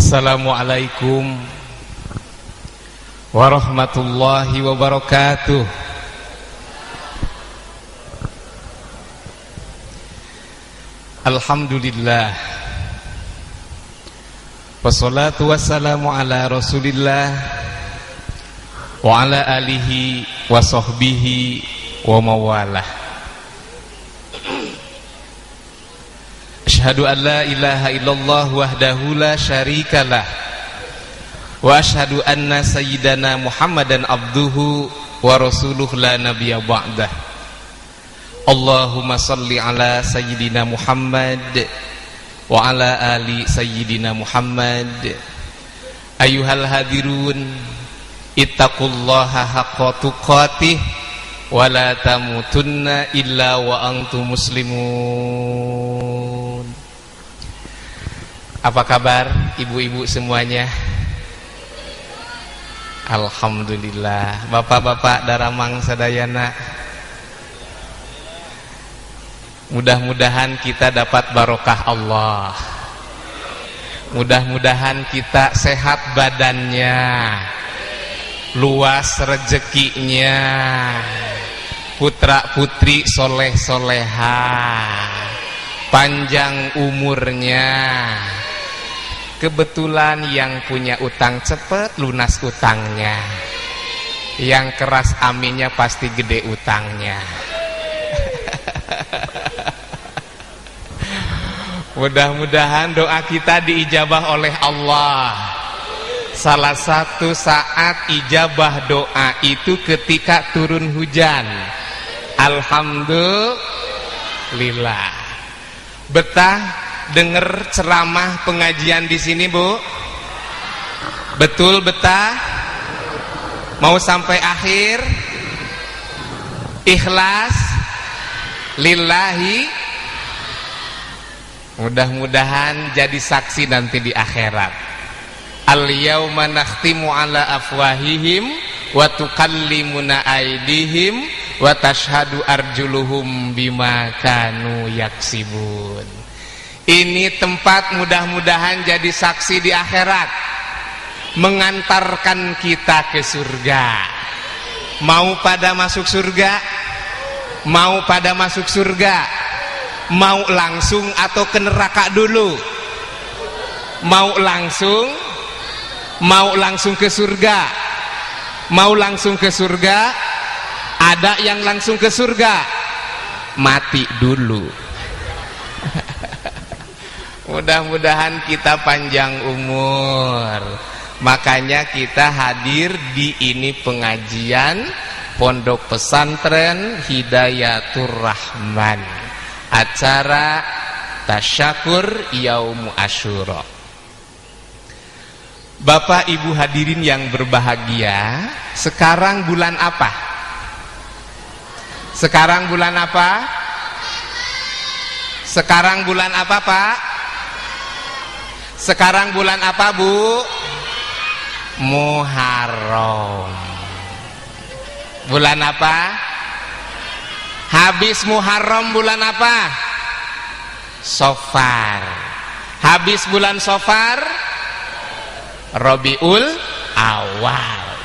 Assalamualaikum warahmatullahi wabarakatuh. Alhamdulillah, wassalatu wassalamu ala Rasulillah wa ala alihi wa sahbihi wa mawalah. Asyhadu an la ilaha illallah wahdahu la syarikalah wa asyhadu anna sayyidana Muhammadan abduhu wa rasuluh la nabiyya ba'dah. Allahumma salli ala sayyidina Muhammad wa ala ali sayyidina Muhammad. Ayyuhal hadirun, ittaqullaha haqqa tuqatih wa la tamutunna illa wa antum muslimun. Apa kabar ibu-ibu semuanya? Alhamdulillah. Bapak-bapak daramang sadayana, mudah-mudahan kita dapat barokah Allah. Mudah-mudahan kita sehat badannya, luas rezekinya, putra-putri soleh-soleha, panjang umurnya. Kebetulan yang punya utang cepet lunas utangnya, yang keras aminnya pasti gede utangnya. Mudah-mudahan doa kita diijabah oleh Allah. Salah satu saat ijabah doa itu ketika turun hujan. Alhamdulillah. Betah dengar ceramah pengajian di sini, Bu? Betul betah? Mau sampai akhir? Ikhlas lillahi. Mudah-mudahan jadi saksi nanti di akhirat. Al-yauma nakhtimu ala afwahihim wa tukallimuna aydihim wa tashhadu arjuluhum bima kanu yaksibun. Ini tempat mudah-mudahan jadi saksi di akhirat, mengantarkan kita ke surga. Mau pada masuk surga? Mau pada masuk surga? Mau langsung atau ke neraka dulu? Mau langsung? Mau langsung ke surga? Mau langsung ke surga? Ada yang langsung ke surga? Mati dulu. Mudah-mudahan kita panjang umur. Makanya kita hadir di ini pengajian Pondok Pesantren Hidayatur Rahman, acara Tasyakur Yaum Asyura. Bapak Ibu hadirin yang berbahagia, sekarang bulan apa? Sekarang bulan apa? Sekarang bulan apa, Pak? Sekarang bulan apa, Bu? Muharram. Bulan apa? Habis Muharram bulan apa? Safar. Habis bulan Safar Rabiul Awal.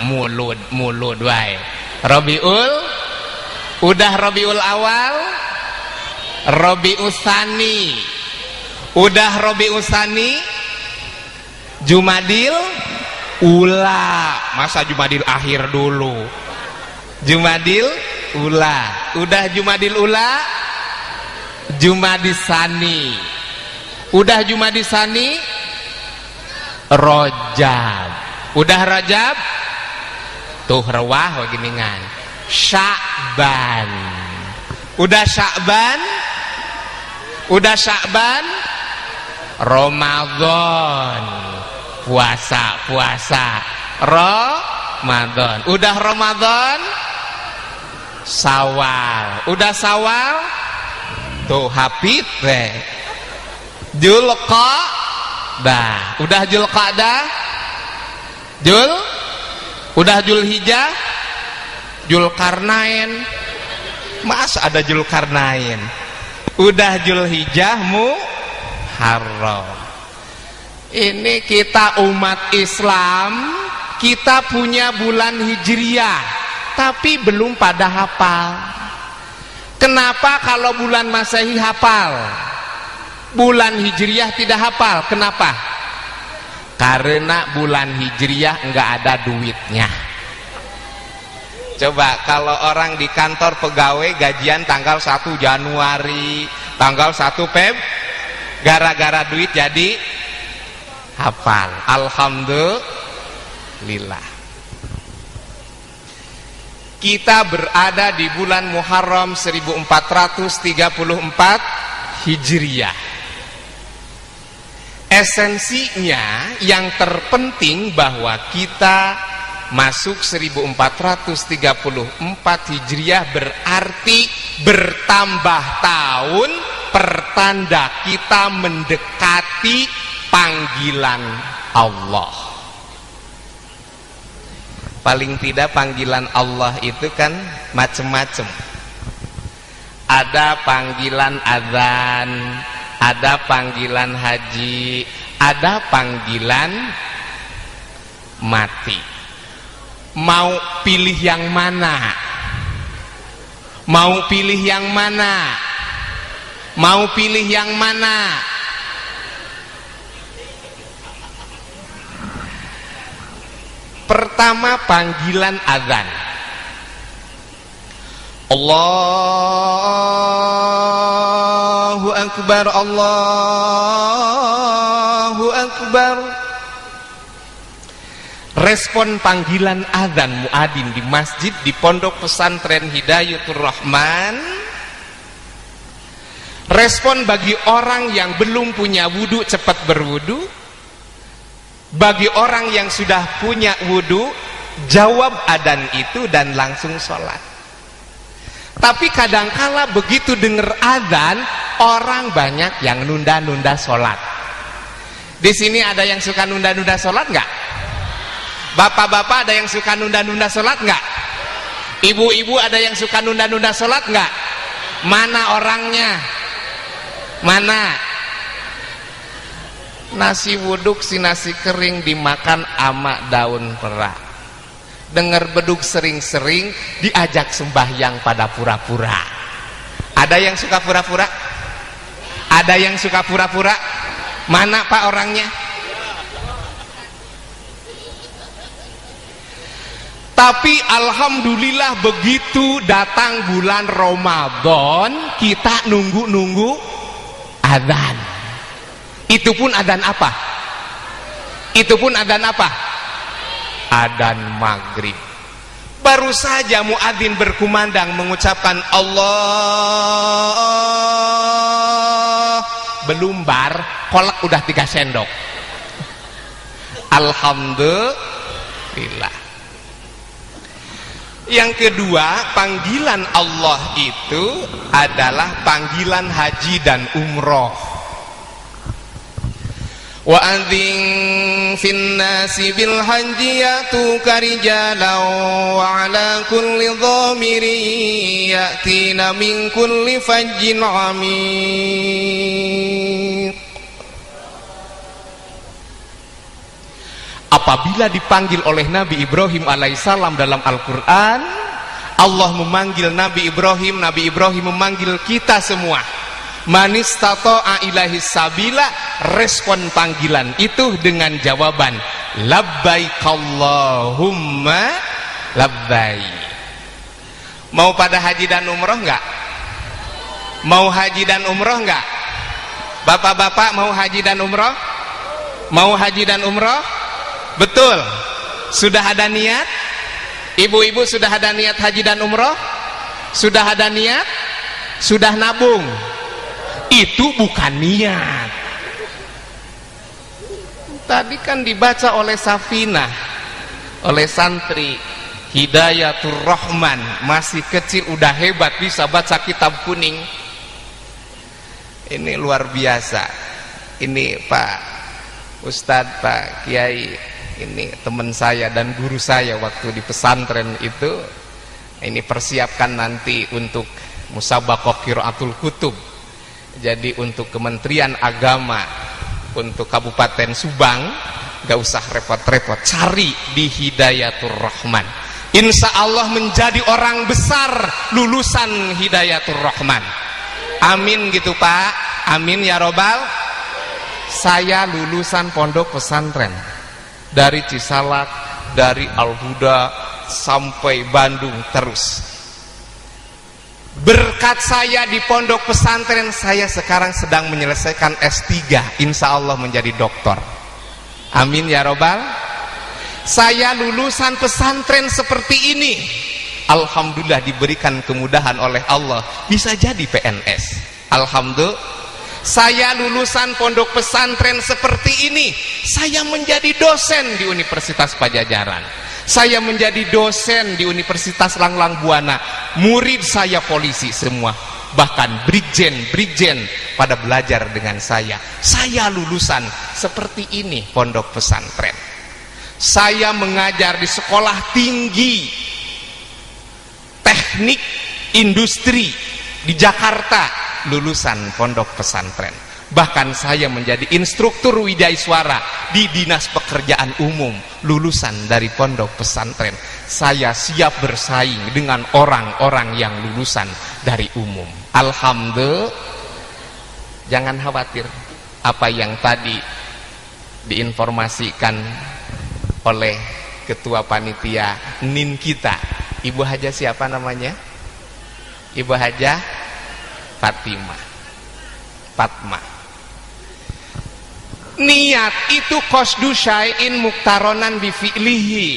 Mulud wae. Rabiul, udah Rabiul Awal, Rabiul Tsani. Udah Rabiul Tsani, Jumadil Ula. Masa Jumadil akhir dulu? Jumadil Ula. Udah Jumadil Ula, Jumadil Tsani. Udah Jumadil Tsani, Rajab. Udah Rajab, tuh rewah waginingan, Sya'ban. Udah Sya'ban, udah Sya'ban, Ramadan. Puasa Ramadan. Udah Ramadan, Syawal. Udah Syawal, tuh hafid deh, Dzulqa'dah. Udah Dzulqa'dah, udah Dzulhijjah, Dzulkarnain. Masa ada Dzulkarnain? Udah Dzulhijjah, Muharram. Ini kita umat Islam, kita punya bulan Hijriah, tapi belum pada hafal. Kenapa kalau bulan Masehi hafal, bulan Hijriah tidak hafal? Kenapa? Karena bulan Hijriah enggak ada duitnya. Coba kalau orang di kantor pegawai gajian tanggal 1 Januari, tanggal 1 Feb, gara-gara duit jadi hafal. Alhamdulillah. Kita berada di bulan Muharram 1434 Hijriah. Esensinya yang terpenting bahwa kita masuk 1434 Hijriah berarti bertambah tahun, pertanda kita mendekati panggilan Allah. Paling tidak panggilan Allah itu kan macam-macam. Ada panggilan azan, ada panggilan haji, ada panggilan mati. Mau pilih yang mana? Mau pilih yang mana? Mau pilih yang mana? Pertama panggilan azan. Allahu Akbar, Allahu Akbar. Respon panggilan azan muadzin di masjid di Pondok Pesantren Hidayatul Rahman. Respon bagi orang yang belum punya wudu, cepat berwudu. Bagi orang yang sudah punya wudu, jawab adzan itu dan langsung sholat. Tapi kadangkala begitu dengar adzan, orang banyak yang nunda-nunda sholat. Di sini ada yang suka nunda-nunda sholat nggak? Bapak-bapak ada yang suka nunda-nunda sholat nggak? Ibu-ibu ada yang suka nunda-nunda sholat nggak? Mana orangnya? Mana? Nasi wuduk si nasi kering dimakan ama daun perak. Dengar beduk sering-sering, diajak sembahyang pada pura-pura. Ada yang suka pura-pura? Ada yang suka pura-pura? Mana pak orangnya? Tapi alhamdulillah begitu datang bulan Ramadan, kita nunggu-nunggu adzan. Itu pun adzan apa? Itu pun adzan apa? Adzan maghrib. Baru saja muadzin berkumandang mengucapkan Allah, belum bar, kolak udah 3 sendok. Alhamdulillah. Yang kedua, panggilan Allah itu adalah panggilan haji dan umroh. Wa adzin fin nasi bil haji yatuka rijalan wa ala kulli dhamirin yatina min kulli fajjin amiq. Apabila dipanggil oleh Nabi Ibrahim alaihissalam dalam Al-Quran, Allah memanggil Nabi Ibrahim memanggil kita semua. Manistata'a ilaihi sabila, respon panggilan itu dengan jawaban labbaik Allahumma labbaik. Mau pada haji dan umroh enggak? Mau haji dan umroh enggak? Bapak-bapak mau haji dan umroh? Mau haji dan umroh? Betul. Sudah ada niat? Ibu-ibu sudah ada niat haji dan umroh? Sudah ada niat? Sudah nabung? Itu bukan niat. Tadi kan dibaca oleh Safinah, oleh santri Hidayatul Rahman, masih kecil udah hebat bisa baca kitab kuning. Ini luar biasa. Ini Pak Ustadz, Pak Kiai, ini teman saya dan guru saya waktu di pesantren itu. Ini persiapkan nanti untuk musabaqah qiraatul kutub. Jadi untuk Kementerian Agama untuk Kabupaten Subang, gak usah repot-repot, cari di Hidayatur Rahman. Insya Allah menjadi orang besar lulusan Hidayatur Rahman. Amin gitu Pak, amin ya robbal. Saya lulusan pondok pesantren dari Cisalak, dari Al-Huda sampai Bandung terus. Berkat saya di pondok pesantren, saya sekarang sedang menyelesaikan S3, insya Allah menjadi doktor. Amin ya robbal. Saya lulusan pesantren seperti ini, alhamdulillah diberikan kemudahan oleh Allah, bisa jadi PNS. Alhamdulillah. Saya lulusan pondok pesantren seperti ini, saya menjadi dosen di Universitas Pajajaran, saya menjadi dosen di Universitas Langlang Buana, murid saya polisi semua, bahkan brigjen pada belajar dengan saya. Saya lulusan seperti ini pondok pesantren. Saya mengajar di sekolah tinggi teknik industri di Jakarta, lulusan pondok pesantren. Bahkan saya menjadi instruktur wijaiswara di Dinas Pekerjaan Umum, lulusan dari pondok pesantren. Saya siap bersaing dengan orang-orang yang lulusan dari umum. Alhamdulillah. Jangan khawatir apa yang tadi diinformasikan oleh ketua panitia NIN kita, Ibu Haja siapa namanya? Ibu Haja Fatma. Niat itu qasdu syai'in muktaronan bifi'lihi,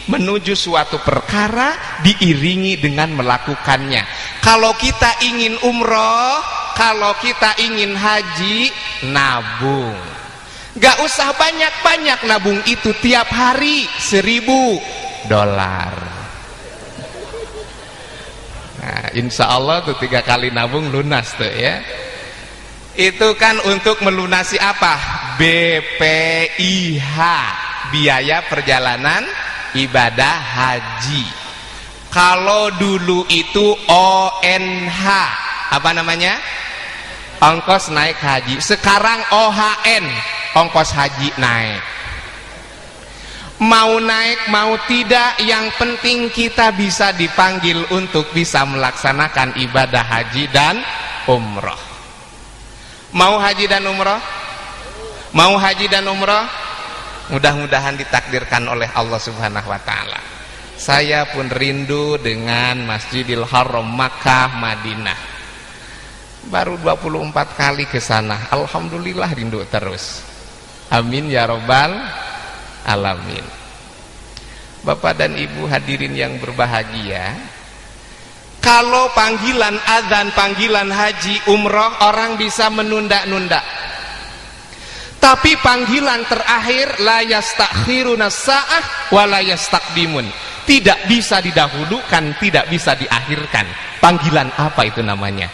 menuju suatu perkara diiringi dengan melakukannya. Kalau kita ingin umroh, kalau kita ingin haji, nabung. Gak usah banyak-banyak nabung itu, tiap hari $1.000. Nah, insya Allah tuh 3 kali nabung lunas tuh ya. Itu kan untuk melunasi apa? BPIH, biaya perjalanan ibadah haji. Kalau dulu itu ONH, apa namanya? Ongkos naik haji. Sekarang OHN, ongkos haji naik. Mau naik mau tidak, yang penting kita bisa dipanggil untuk bisa melaksanakan ibadah haji dan umroh. Mau haji dan umroh? Mau haji dan umroh? Mudah-mudahan ditakdirkan oleh Allah Subhanahu wa Ta'ala. Saya pun rindu dengan Masjidil Haram Makkah Madinah. Baru 24 kali ke sana, alhamdulillah rindu terus. Amin ya robbal alamin. Bapak dan Ibu hadirin yang berbahagia, kalau panggilan azan, panggilan haji, umroh, orang bisa menunda-nunda. Tapi panggilan terakhir, la yastakhiruna sa'ah wa la yastaqdimun, tidak bisa didahulukan, tidak bisa diakhirkan. Panggilan apa itu namanya?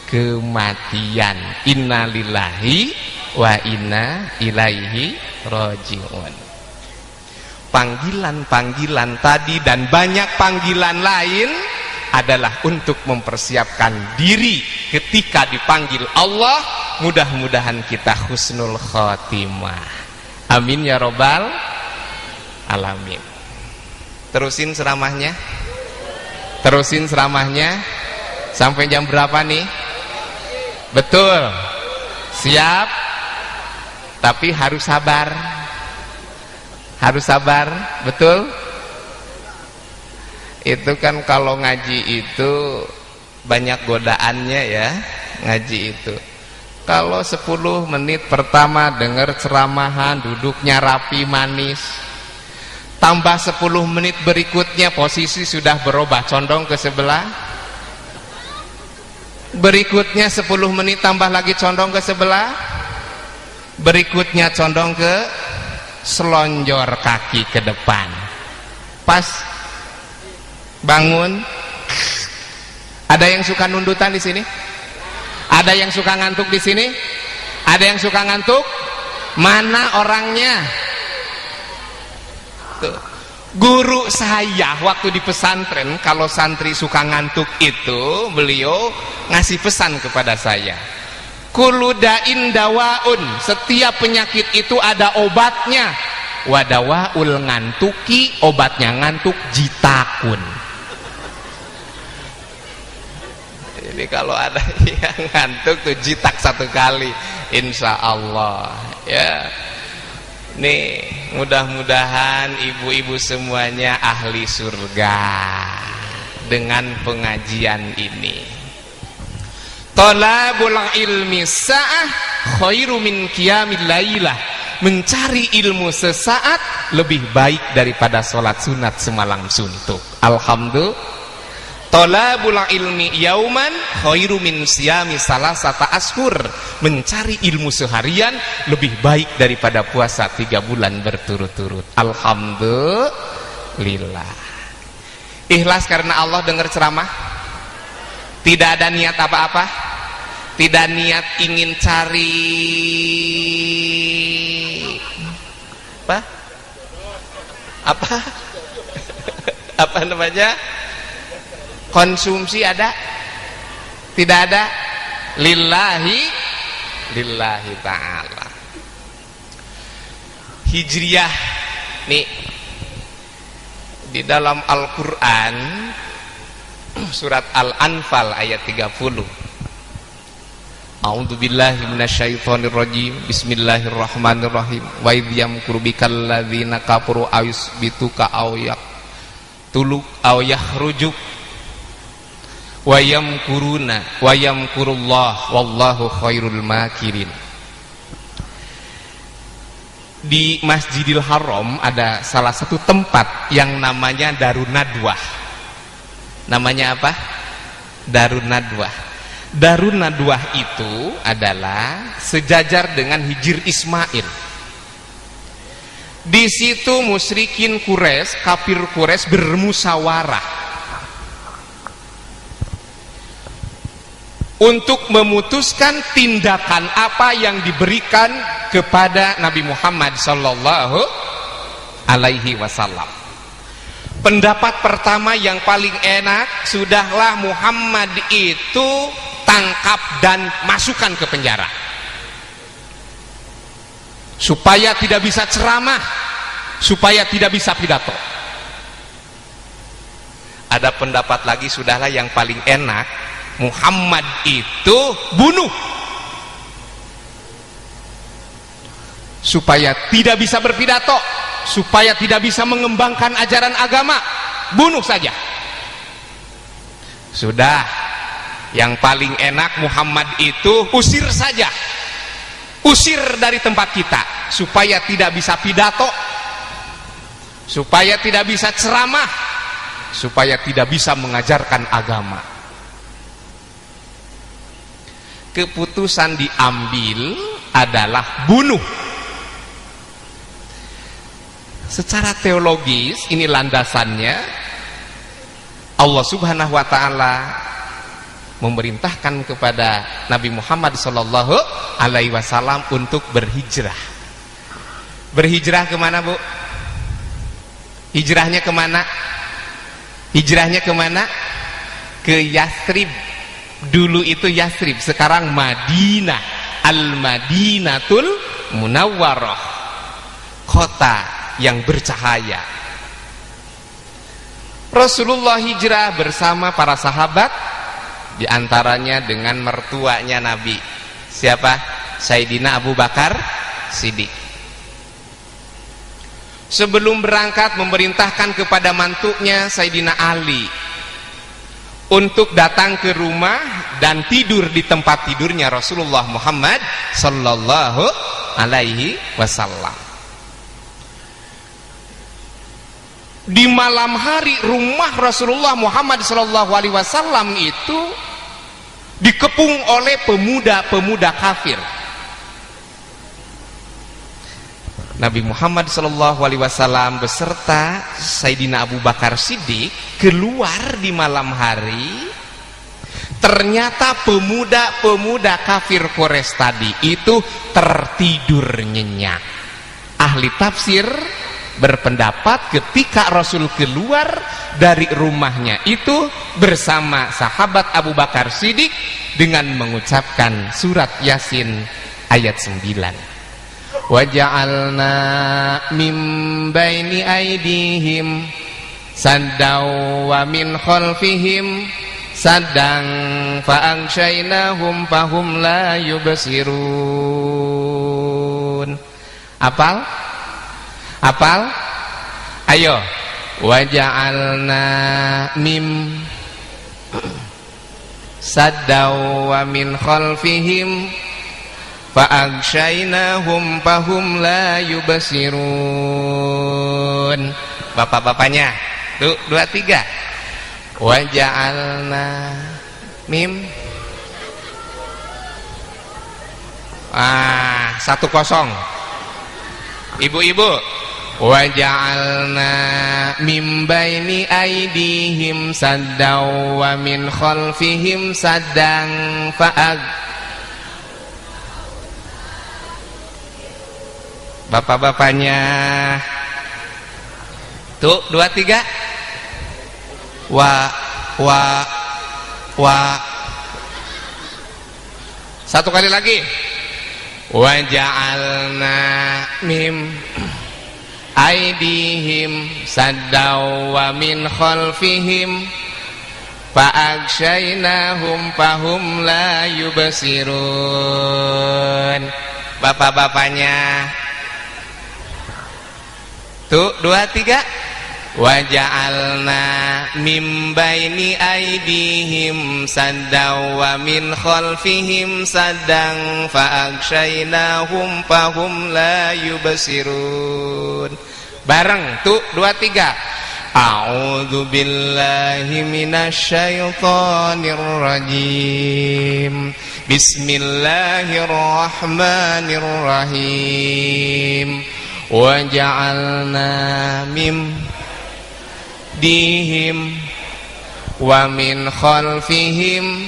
Kematian. Innalillahi wa inna ilaihi raji'un. Panggilan-panggilan tadi dan banyak panggilan lain adalah untuk mempersiapkan diri ketika dipanggil Allah. Mudah-mudahan kita husnul khotimah. Amin ya robbal alamin. Terusin ceramahnya, terusin ceramahnya sampai jam berapa nih? Betul, siap, tapi harus sabar, harus sabar, betul. Itu kan kalau ngaji itu banyak godaannya ya, ngaji itu. Kalau 10 menit pertama dengar ceramahan, duduknya rapi manis, tambah 10 menit berikutnya posisi sudah berubah, condong ke sebelah. Berikutnya 10 menit tambah lagi condong ke sebelah. Berikutnya condong ke selonjor kaki ke depan. Pas bangun, ada yang suka nundutan di sini? Ada yang suka ngantuk di sini? Ada yang suka ngantuk? Mana orangnya? Tuh. Guru saya waktu di pesantren, kalau santri suka ngantuk itu, beliau ngasih pesan kepada saya, kullu da'in dawaun, setiap penyakit itu ada obatnya. Wadawaul ngantuki, obatnya ngantuk jitakun. Jadi kalau ada yang ngantuk tuh jitak 1 kali, insya Allah ya. Nih mudah-mudahan ibu-ibu semuanya ahli surga dengan pengajian ini. Talabul ilmi sa'ah khairu min qiyamil lailah. Mencari ilmu sesaat lebih baik daripada sholat sunat semalam suntuk. Alhamdulillah. Talabul ilmi yauman khairu min siyami salasata ashur. Mencari ilmu seharian lebih baik daripada puasa 3 bulan berturut-turut. Alhamdulillah. Ikhlas karena Allah dengar ceramah. Tidak ada niat apa-apa. Tidak niat ingin cari apa namanya, konsumsi ada? Tidak ada. Lillahi ta'ala. Hijriyah nih di dalam Al-Quran surat Al-Anfal ayat 30. A'udzubillahi minasyaitonirrajim. Bismillahirrahmanirrahim. Wa idh yamkuru bikal ladzina kafaru ayusbituka aw yaqtuluk aw yakhrujuk wa yamkuruna wa yamkurullah wallahu khairul makirin. Di Masjidil Haram ada salah satu tempat yang namanya Darun Nadwah. Namanya apa? Darun Nadwah. Darun Nadwah itu adalah sejajar dengan Hijr Ismail. Di situ musyrikin Quraisy, kafir Quraisy bermusyawarah untuk memutuskan tindakan apa yang diberikan kepada Nabi Muhammad sallallahu alaihi wasallam. Pendapat pertama yang paling enak, sudahlah Muhammad itu tangkap dan masukkan ke penjara supaya tidak bisa ceramah, supaya tidak bisa pidato. Ada pendapat lagi, sudahlah yang paling enak, Muhammad itu bunuh supaya tidak bisa berpidato, supaya tidak bisa mengembangkan ajaran agama. Bunuh saja. Sudah, yang paling enak Muhammad itu usir saja, usir dari tempat kita supaya tidak bisa pidato, supaya tidak bisa ceramah, supaya tidak bisa mengajarkan agama. Keputusan diambil adalah bunuh. Secara teologis ini landasannya, Allah Subhanahu wa ta'ala memerintahkan kepada Nabi Muhammad sallallahu alaihi wasallam untuk berhijrah. Berhijrah kemana, Bu? Hijrahnya kemana? Hijrahnya kemana? Ke Yathrib. Dulu itu Yathrib, sekarang Madinah. Al-Madinatul Munawwarah, kota yang bercahaya. Rasulullah hijrah bersama para sahabat, di antaranya dengan mertuanya Nabi. Siapa? Sayyidina Abu Bakar Siddiq. Sebelum berangkat memerintahkan kepada mantunya Sayyidina Ali untuk datang ke rumah dan tidur di tempat tidurnya Rasulullah Muhammad sallallahu alaihi wasallam. Di malam hari rumah Rasulullah Muhammad sallallahu alaihi wasallam itu dikepung oleh pemuda-pemuda kafir. Nabi Muhammad sallallahu alaihi wasallam beserta Sayyidina Abu Bakar Siddiq keluar di malam hari. Ternyata pemuda-pemuda kafir Quraisy tadi itu tertidur nyenyak. Ahli tafsir berpendapat ketika Rasul keluar dari rumahnya itu bersama sahabat Abu Bakar Siddiq dengan mengucapkan surat Yasin ayat 9. Wa ja'alna mim baini aydihim saddaw wa min khalfihim saddang fa'angshaynahum fahum la yubsirun. Apal? Apal? Ayo. Wa ja'alna mim saddaw wa min khalfihim fa'agshaynahum fahum la yubsirun. Bapak-bapaknya tuh 2, 3. Wa ja'alna mim 1-0. Ibu-ibu, wa ja'alna mim baini aydihim saddaw wa min khalfihim saddang fa'ag. Bapak-bapaknya tuh 2, 3. Wa satu kali lagi. Wa ja'alna mim aydihim saddaw wa min khalfihim fa'agshaynahum fahum la yubsirun. Bapak-bapaknya tuh 2, 3. Wa ja'alna mim baini aydihim saddaw wa min khalfihim saddang fa'agshaynahum fahum la yubsirun. Bareng tuh 2, 3. A'udzu billahi minasyaitonir rajim. Bismillahirrahmanirrahim. Wa ja'alna mim dihim wa min khalfihim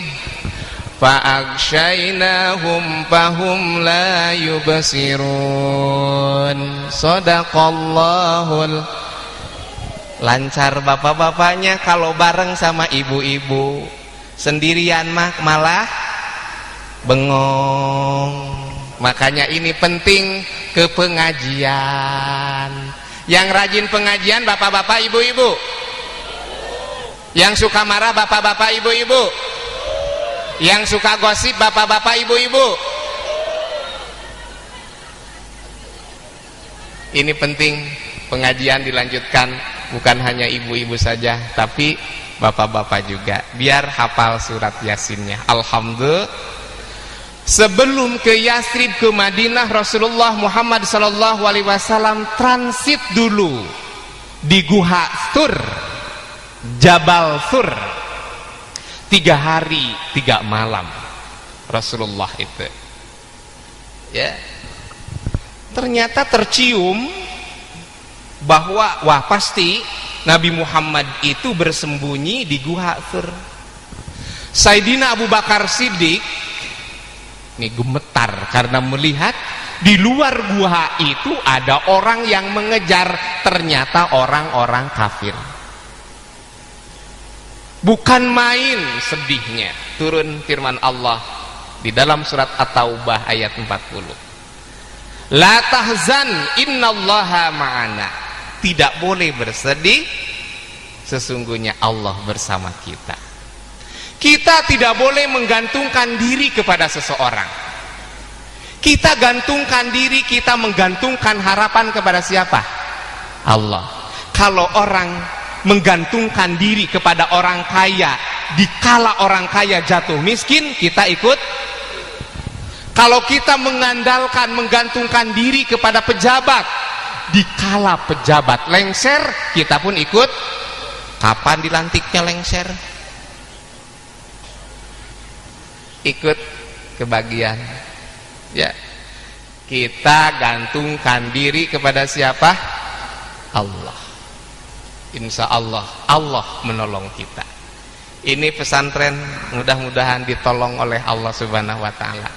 fa'agshaynahum fahum la yubsirun. Shadaqallahul. Lancar bapak-bapaknya kalau bareng sama ibu-ibu. Sendirian malah bengong. Makanya ini penting ke pengajian. Yang rajin pengajian bapak-bapak ibu-ibu, yang suka marah bapak-bapak ibu-ibu, yang suka gosip bapak-bapak ibu-ibu. Ini penting pengajian dilanjutkan, bukan hanya ibu-ibu saja tapi bapak-bapak juga, biar hafal surat Yasinnya. Alhamdulillah. Sebelum ke Yasrib, ke Madinah, Rasulullah Muhammad SAW transit dulu di Guha Thur, Jabal Thur. 3 hari 3 malam Rasulullah itu. Ya, ternyata tercium bahwa wah pasti Nabi Muhammad itu bersembunyi di Guha Thur. Sayyidina Abu Bakar Siddiq ini gemetar karena melihat di luar gua itu ada orang yang mengejar, ternyata orang-orang kafir. Bukan main sedihnya. Turun firman Allah di dalam surat At-Taubah ayat 40. La tahzan innallaha ma'ana. Tidak boleh bersedih, sesungguhnya Allah bersama kita. Kita tidak boleh menggantungkan diri kepada seseorang. Kita gantungkan diri, kita menggantungkan harapan kepada siapa? Allah. Kalau orang menggantungkan diri kepada orang kaya, dikala orang kaya jatuh miskin, kita ikut. Kalau kita mengandalkan, menggantungkan diri kepada pejabat, dikala pejabat lengser, kita pun ikut. Kapan dilantiknya lengser? Ikut kebagian. Ya, kita gantungkan diri kepada siapa? Allah. Insya Allah, Allah menolong kita. Ini pesantren mudah-mudahan ditolong oleh Allah Subhanahu wa Ta'ala.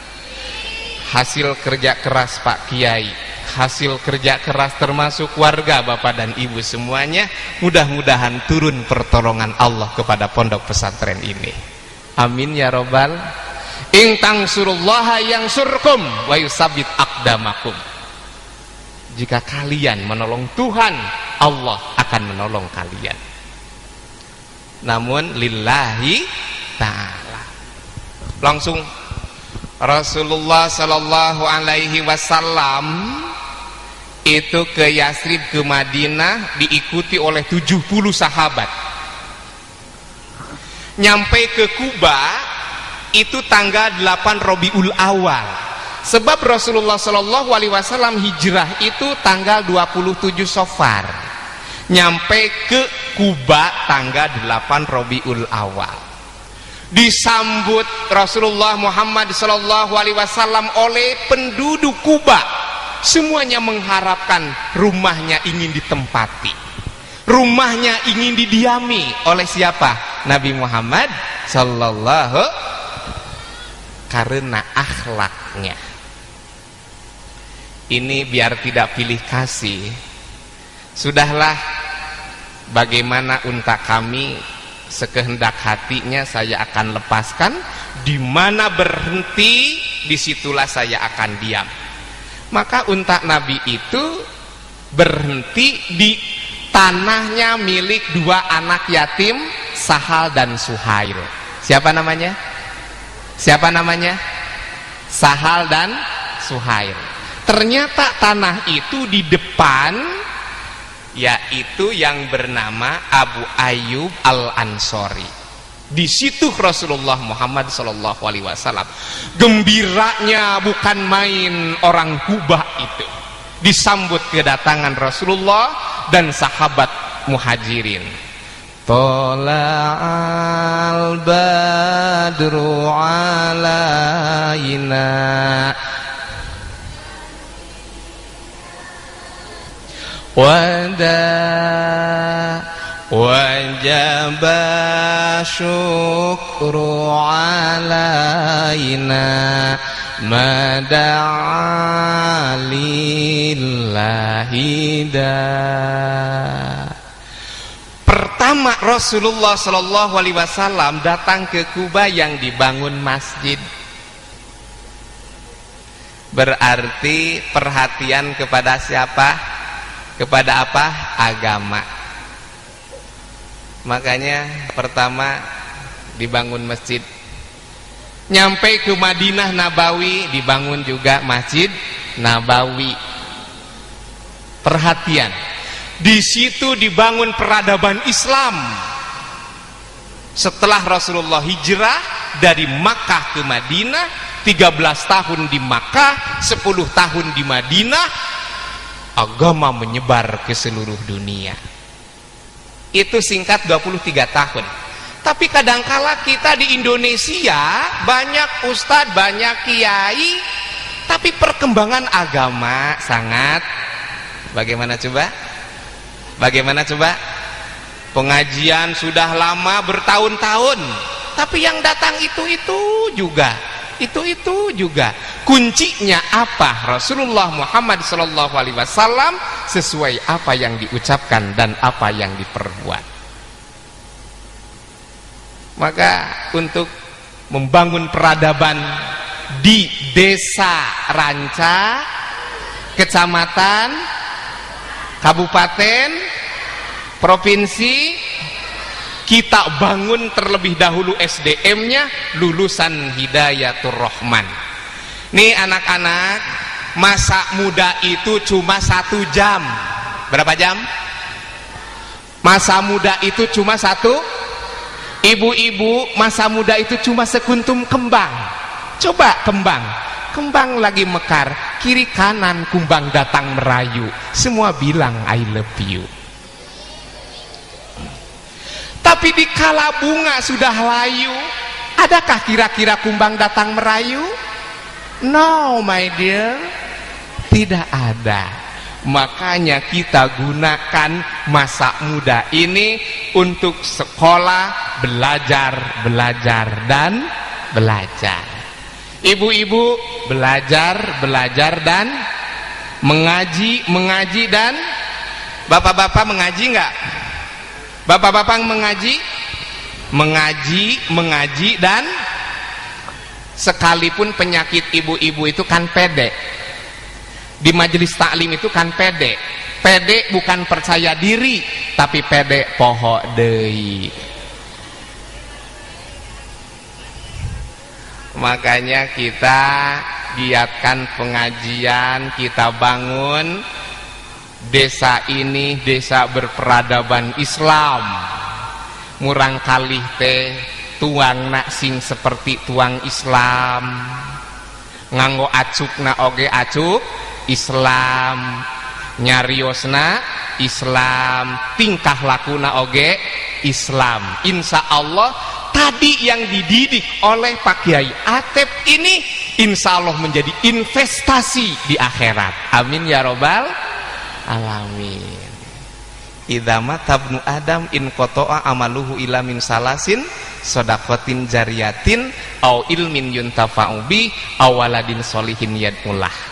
Hasil kerja keras Pak Kiai hasil kerja keras termasuk warga Bapak dan Ibu semuanya, mudah-mudahan turun pertolongan Allah kepada pondok pesantren ini. Amin ya robbal. In tangsurullaha yansurkum wa yusabbit aqdamakum. Jika kalian menolong Tuhan, Allah akan menolong kalian. Namun lillahi ta'ala. Langsung Rasulullah sallallahu alaihi wasallam itu ke Yasrib, ke Madinah, diikuti oleh 70 sahabat. Nyampe ke Kuba itu tanggal 8 Rabiul Awal. Sebab Rasulullah sallallahu alaihi wasallam hijrah itu tanggal 27 Safar. Nyampe ke Kuba tanggal 8 Rabiul Awal. Disambut Rasulullah Muhammad sallallahu alaihi wasallam oleh penduduk Kuba. Semuanya mengharapkan rumahnya ingin ditempati, rumahnya ingin didiami oleh siapa? Nabi Muhammad sallallahu, karena akhlaknya. Ini biar tidak pilih kasih, sudahlah, bagaimana unta kami sekehendak hatinya saya akan lepaskan, di mana berhenti disitulah saya akan diam. Maka unta Nabi itu berhenti di tanahnya milik dua anak yatim, Sahal dan Suhail. Siapa namanya? Siapa namanya? Sahal dan Suhail. Ternyata tanah itu di depan, yaitu yang bernama Abu Ayyub Al-Ansori. Di situ Rasulullah Muhammad SAW gembiranya bukan main orang Kubah itu. Disambut kedatangan Rasulullah dan sahabat muhajirin. Tola'al badru alaina wajaba syukru alaina mada'a lillahi da. Pertama Rasulullah sallallahu alaihi wasallam datang ke Kuba yang dibangun masjid. Berarti perhatian kepada siapa? Kepada apa? Agama. Makanya pertama dibangun masjid. Nyampe ke Madinah Nabawi dibangun juga Masjid Nabawi. Perhatian, di situ dibangun peradaban Islam. Setelah Rasulullah hijrah dari Makkah ke Madinah, 13 tahun di Makkah, 10 tahun di Madinah, agama menyebar ke seluruh dunia. Itu singkat 23 tahun. Tapi kadangkala kita di Indonesia banyak ustadz, banyak kiai, tapi perkembangan agama sangat, bagaimana coba? Bagaimana coba? Pengajian sudah lama bertahun-tahun, tapi yang datang itu juga. Kuncinya apa? Rasulullah Muhammad SAW sesuai apa yang diucapkan dan apa yang diperbuat. Maka untuk membangun peradaban di desa Ranca, kecamatan, kabupaten, provinsi, kita bangun terlebih dahulu SDM-nya lulusan Hidayatur Rahman. Nih anak-anak, masa muda itu cuma 1 jam. Berapa jam? Masa muda itu cuma 1. Ibu-ibu, masa muda itu cuma sekuntum kembang. Coba kembang lagi mekar, kiri kanan kumbang datang merayu, semua bilang I love you. Tapi di kala bunga sudah layu, adakah kira-kira kumbang datang merayu? No my dear, tidak ada. Makanya kita gunakan masa muda ini untuk sekolah, belajar dan belajar. Ibu-ibu belajar dan mengaji dan bapak-bapak mengaji enggak? Bapak-bapak mengaji dan sekalipun penyakit ibu-ibu itu kan pede, di majelis taklim itu kan pede bukan percaya diri tapi pede poho deui. Makanya kita giatkan pengajian, kita bangun desa ini desa berperadaban Islam. Murang kalih teh tuang nak sing seperti tuang Islam, nganggo acukna oge acuk Islam, nyariosna Islam, tingkah lakuna oge Islam. Insya Allah tadi yang dididik oleh Pak Kiai Atep ini insya Allah menjadi investasi di akhirat. Amin ya robbal alamin. Idza mata ibnu Adam in qata'a amaluhu ila min salasin shadaqatin jariyatin au ilmin yuntafa'u bi aw waladin sholihin yad'ulah.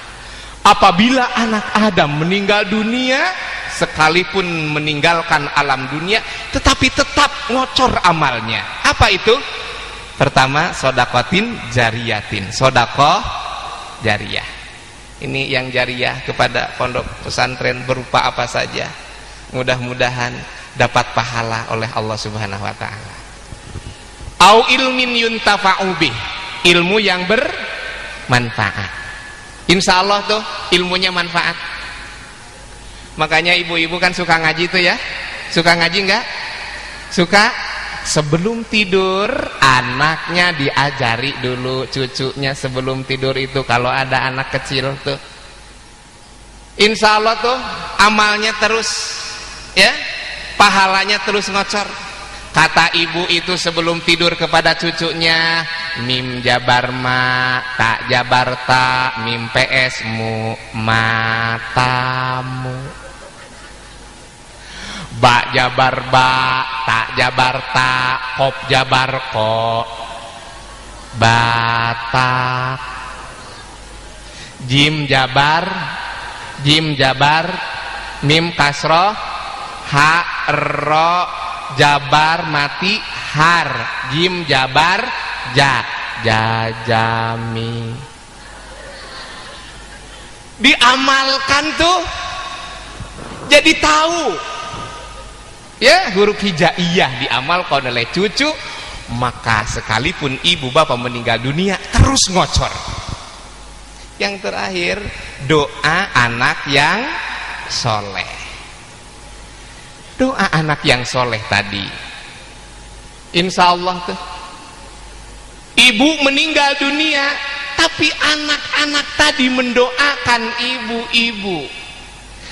Apabila anak Adam meninggal dunia, sekalipun meninggalkan alam dunia tetapi tetap ngocor amalnya. Apa itu? Pertama, shadaqatin jariyatin, sedekah jariyah. Ini yang jariyah kepada pondok pesantren berupa apa saja, mudah-mudahan dapat pahala oleh Allah Subhanahu wa taala. Au ilmin yuntafa'u bih, ilmu yang bermanfaat. Insya Allah tuh ilmunya manfaat. Makanya ibu-ibu kan suka ngaji tuh ya. Suka ngaji enggak? Suka. Sebelum tidur anaknya diajari dulu, cucunya sebelum tidur itu kalau ada anak kecil tuh. Insya Allah tuh amalnya terus ya, pahalanya terus ngocor. Kata ibu itu sebelum tidur kepada cucunya, mim jabar ma, tak jabar ta, mim ps mu, matamu. Ba jabar ba, tak jabar ta, kop jabar ko, batak. Jim jabar, mim kasroh, ha ro jabar mati har, jim jabar ja, jajami. Diamalkan tuh jadi tahu ya, huruf hijaiyah diamalkan oleh cucu, maka sekalipun ibu bapak meninggal dunia terus ngocor. Yang terakhir, doa anak yang soleh. Doa anak yang soleh tadi, insya Allah tuh ibu meninggal dunia tapi anak-anak tadi mendoakan ibu-ibu.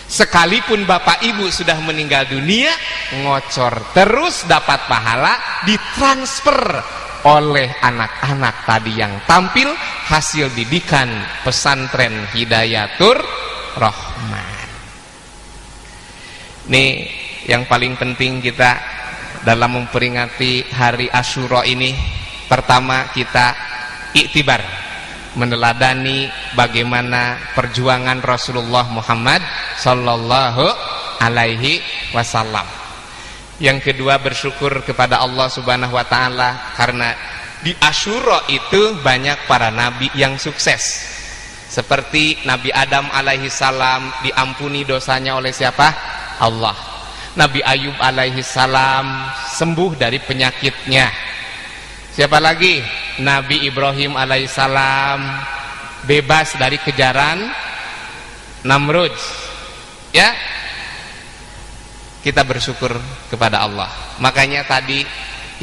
Sekalipun bapak ibu sudah meninggal dunia, ngocor terus dapat pahala, ditransfer oleh anak-anak tadi yang tampil hasil didikan pesantren Hidayatur Rahman. Nih yang paling penting kita dalam memperingati hari Asyura ini, pertama kita iktibar, meneladani bagaimana perjuangan Rasulullah Muhammad sallallahu alaihi wasallam. Yang kedua, bersyukur kepada Allah Subhanahu wa taala karena di Asyura itu banyak para nabi yang sukses. Seperti Nabi Adam alaihi salam diampuni dosanya oleh siapa? Allah. Nabi Ayub alaihi salam sembuh dari penyakitnya. Siapa lagi? Nabi Ibrahim alaihissalam bebas dari kejaran Namrud. Ya, kita bersyukur kepada Allah. Makanya tadi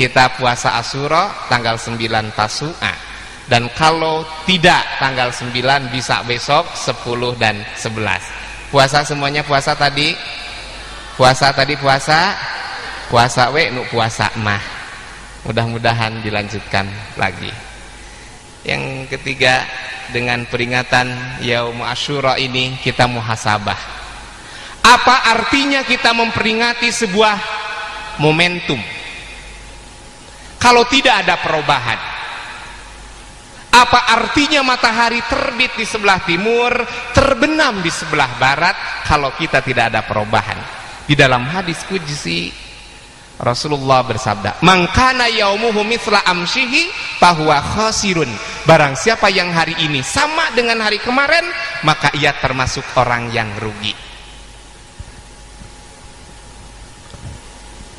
kita puasa Asyura tanggal 9 Tasu'a, dan kalau tidak tanggal 9 bisa besok 10 dan 11. Puasa semuanya, puasa tadi puasa we nu puasa mah. Mudah-mudahan dilanjutkan lagi. Yang ketiga, dengan peringatan Yaum Asyura ini kita muhasabah. Apa artinya kita memperingati sebuah momentum kalau tidak ada perubahan? Apa artinya matahari terbit di sebelah timur, terbenam di sebelah barat kalau kita tidak ada perubahan? Di dalam hadis qudsi Rasulullah bersabda, "Man kana yaumuhu mithla amshihi fahuwa khasirun." Barang siapa yang hari ini sama dengan hari kemarin, maka ia termasuk orang yang rugi.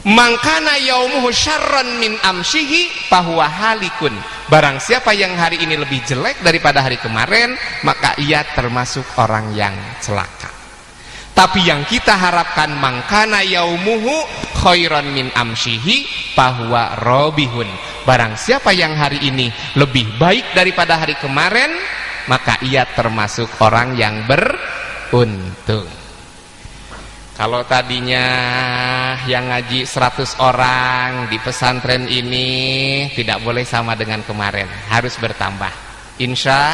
"Man kana yaumuhu syarran min amshihi fahuwa halikun." Barang siapa yang hari ini lebih jelek daripada hari kemarin, maka ia termasuk orang yang celaka. Tapi yang kita harapkan, mangkana yaumuhu khairan min amshihi fahuwa robihun. Barang siapa yang hari ini lebih baik daripada hari kemarin, maka ia termasuk orang yang beruntung. Kalau tadinya yang ngaji 100 orang di pesantren ini tidak boleh sama dengan kemarin, harus bertambah. Insya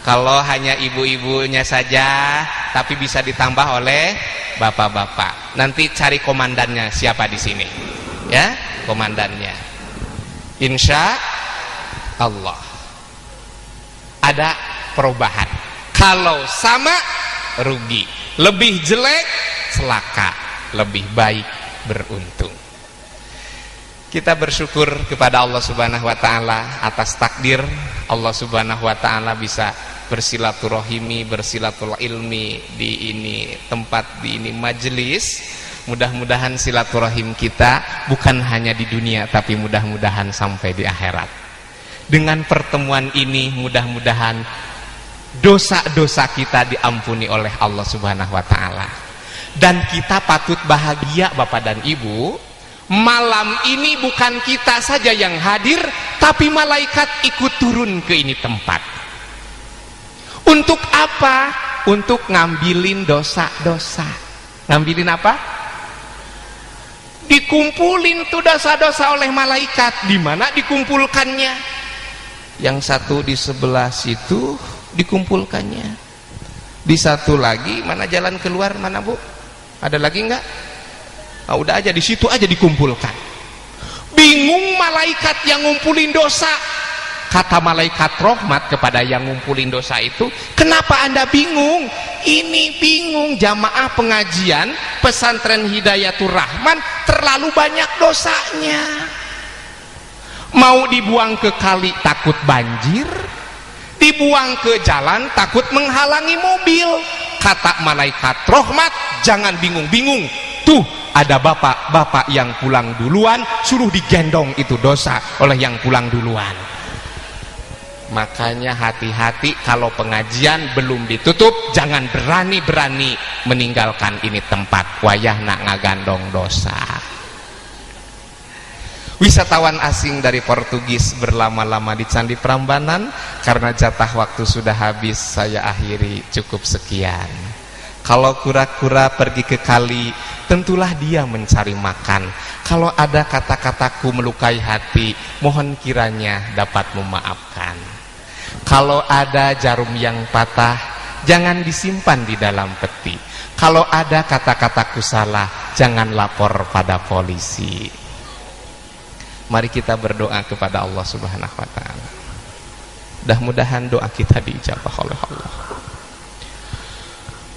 kalau hanya ibu-ibunya saja, tapi bisa ditambah oleh bapak-bapak. Nanti cari komandannya siapa di sini, ya, komandannya. Insya Allah ada perubahan. Kalau sama, rugi. Lebih jelek, celaka. Lebih baik, beruntung. Kita bersyukur kepada Allah Subhanahu wa Ta'ala atas takdir Allah Subhanahu wa Ta'ala bisa bersilaturahimi, bersilaturahmi di ini tempat, di ini majelis. Mudah-mudahan silaturahim kita bukan hanya di dunia, tapi mudah-mudahan sampai di akhirat. Dengan pertemuan ini mudah-mudahan dosa-dosa kita diampuni oleh Allah Subhanahu wa Ta'ala. Dan kita patut bahagia Bapak dan Ibu, malam ini bukan kita saja yang hadir, tapi malaikat ikut turun ke ini tempat. Untuk apa? Untuk ngambilin dosa-dosa. Ngambilin apa? Dikumpulin tuh dosa-dosa oleh malaikat. Di mana dikumpulkannya? Yang satu di sebelah situ dikumpulkannya. Di satu lagi, mana jalan keluar, mana Bu? Ada lagi enggak? Nah, udah aja di situ aja dikumpulkan. Bingung malaikat yang ngumpulin dosa. Kata malaikat rahmat kepada yang ngumpulin dosa itu, "Kenapa Anda bingung? Ini bingung jamaah pengajian pesantren Hidayatul Rahman terlalu banyak dosanya. Mau dibuang ke kali takut banjir, dibuang ke jalan takut menghalangi mobil." Kata malaikat rahmat, "Jangan bingung-bingung. Tuh ada bapak-bapak yang pulang duluan, suruh digendong itu dosa oleh yang pulang duluan." Makanya hati-hati kalau pengajian belum ditutup, jangan berani-berani meninggalkan ini tempat, wayah nak ngagandong dosa. Wisatawan asing dari Portugis berlama-lama di Candi Prambanan. Karena jatah waktu sudah habis, saya akhiri cukup sekian. Kalau kura-kura pergi ke kali, tentulah dia mencari makan. Kalau ada kata-kataku melukai hati, mohon kiranya dapat memaafkan. Kalau ada jarum yang patah, jangan disimpan di dalam peti. Kalau ada kata-kataku salah, jangan lapor pada polisi. Mari kita berdoa kepada Allah Subhanahu wa Ta'ala. Mudah-mudahan doa kita diijabah oleh Allah.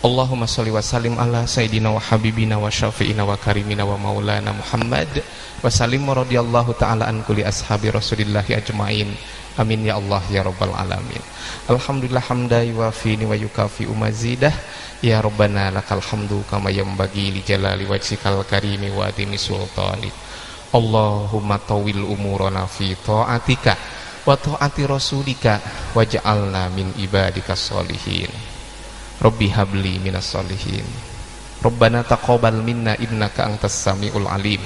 Allahumma sholli wa sallim ala sayyidina wa habibina wa syafi'ina wa karimina wa maulana Muhammad wa sallim radhiyallahu ta'ala an kulli ashabi rasulillahi ajma'in. Amin ya Allah ya rabbal alamin. Alhamdulillah hamdan wa fini wa yukafi umazidah. Ya Rabbana lakal hamdu kama yanbaghi li jalali wajhikal karimi wa atimi sultanik. Allahumma tawil umurana fi ta'atika wa ta'ati rasulika waj'alna min ibadika sholihin. Rabbi habli minas sholihin. Rabbana taqabbal minna innaka antas samiul alim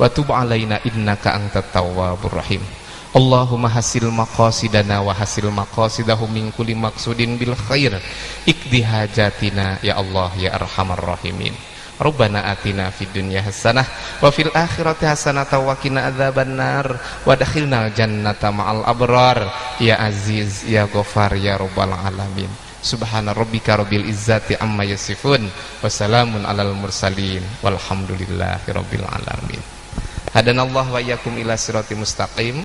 wa tub alaina innaka antat tawwabur rahim. Allahumma hasil maqasidana wa hasil maqasidahum min kulli maqsudin bil khair ikdi hajatina ya Allah ya arhamar rahimin. Rabbana atina fid dunya hasanah wa fil akhirati hasanah wa qina adzabannar wa adkhilnal jannata ma'al abrar ya aziz ya ghafar ya rabbal alamin. Subhana rabbika rabbil izzati amma yasifun wa salamun alal mursalin walhamdulillahi rabbil alamin. Hadanallahu wa iyyakum ila siratal mustaqim.